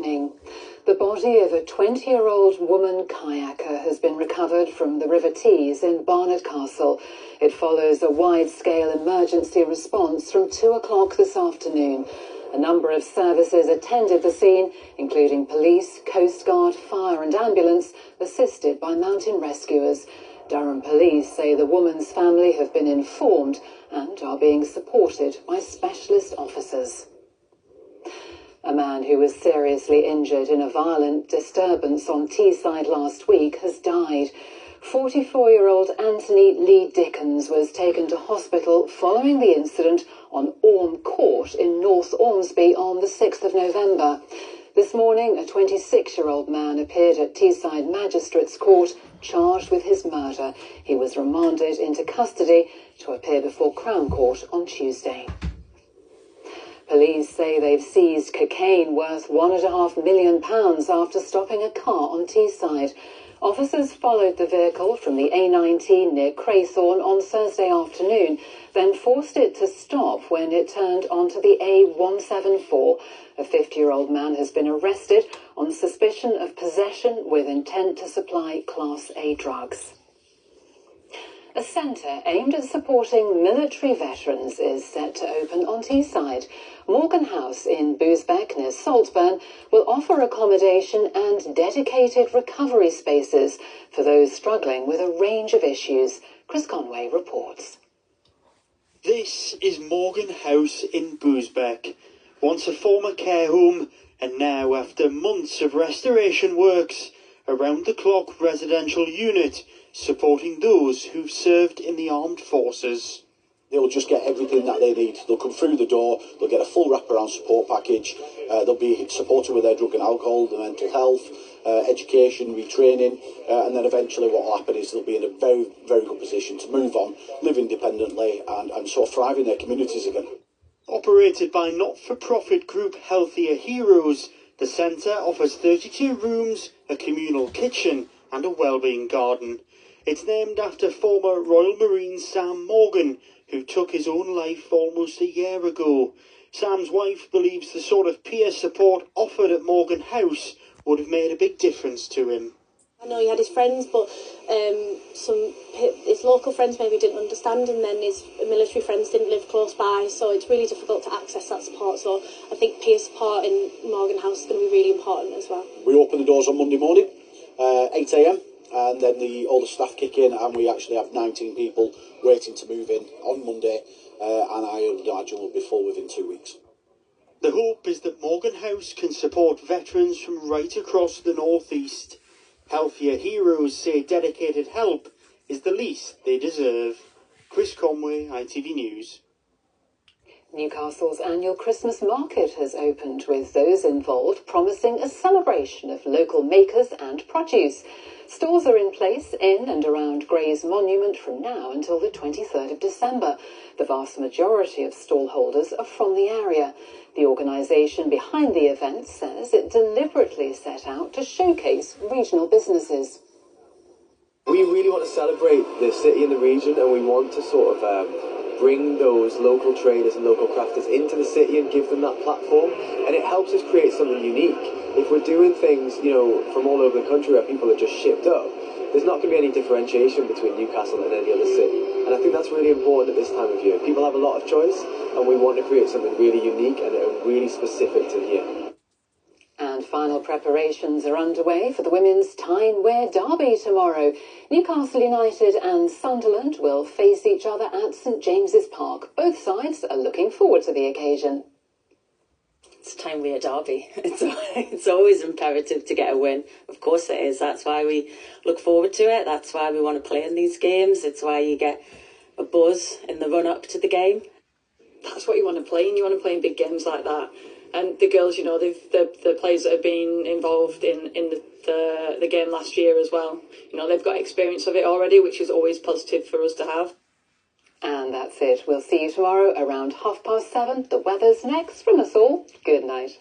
evening. The body of a 20-year-old woman kayaker has been recovered from the River Tees in Barnard Castle. It follows a wide-scale emergency response from 2 o'clock this afternoon. A number of services attended the scene, including police, Coast Guard, fire and ambulance, assisted by mountain rescuers. Durham police say the woman's family have been informed and are being supported by specialist officers. A man who was seriously injured in a violent disturbance on Teesside last week has died. 44-year-old Anthony Lee Dickens was taken to hospital following the incident on Orme Court in North Ormsby on the 6th of November. This morning, a 26-year-old man appeared at Teesside Magistrates Court charged with his murder. He was remanded into custody to appear before Crown Court on Tuesday. Police say they've seized cocaine worth £1.5 million after stopping a car on Teesside. Officers followed the vehicle from the A19 near Craythorne on Thursday afternoon, then forced it to stop when it turned onto the A174. A 50-year-old man has been arrested on suspicion of possession with intent to supply Class A drugs. A centre aimed at supporting military veterans is set to open on Teesside. Morgan House in Boosbeck near Saltburn will offer accommodation and dedicated recovery spaces for those struggling with a range of issues. Chris Conway reports. This is Morgan House in Boosbeck, once a former care home and now, after months of restoration works, a round-the-clock residential unit supporting those who've served in the armed forces. They'll just get everything that they need. They'll come through the door, they'll get a full wraparound support package, they'll be supported with their drug and alcohol, their mental health, education, retraining, and then eventually what will happen is they'll be in a very, very good position to move on, live independently and sort of thrive in their communities again. Operated by not-for-profit group Healthier Heroes, the centre offers 32 rooms, a communal kitchen and a wellbeing garden. It's named after former Royal Marine Sam Morgan, who took his own life almost a year ago. Sam's wife believes the sort of peer support offered at Morgan House would have made a big difference to him. I know he had his friends, but his local friends maybe didn't understand, and then his military friends didn't live close by, so it's really difficult to access that support. So I think peer support in Morgan House is going to be really important as well. We open the doors on Monday morning, 8 a.m, and then all the staff kick in, and we actually have 19 people waiting to move in on Monday, and I imagine we'll be full within 2 weeks. The hope is that Morgan House can support veterans from right across the North East. Healthier Heroes say dedicated help is the least they deserve. Chris Conway, ITV News. Newcastle's annual Christmas market has opened, with those involved promising a celebration of local makers and produce. Stores are in place in and around Gray's Monument from now until the 23rd of December. The vast majority of stallholders are from the area. The organisation behind the event says it deliberately set out to showcase regional businesses. We really want to celebrate the city and the region, and we want to sort of bring those local traders and local crafters into the city and give them that platform, and it helps us create something unique. If we're doing things, from all over the country where people are just shipped up, there's not going to be any differentiation between Newcastle and any other city, and I think that's really important at this time of year. People have a lot of choice, and we want to create something really unique and really specific to here. And final preparations are underway for the women's Tyne derby tomorrow. Newcastle United and Sunderland will face each other at St James's Park. Both sides are looking forward to the occasion. It's Tyne derby. It's always imperative to get a win. Of course it is. That's why we look forward to it. That's why we want to play in these games. It's why you get a buzz in the run-up to the game. That's what you want to play in. You want to play in big games like that. And the girls, the players that have been involved in the game last year as well, they've got experience of it already, which is always positive for us to have. And that's it. We'll see you tomorrow around 7:30. The weather's next from us all. Good night.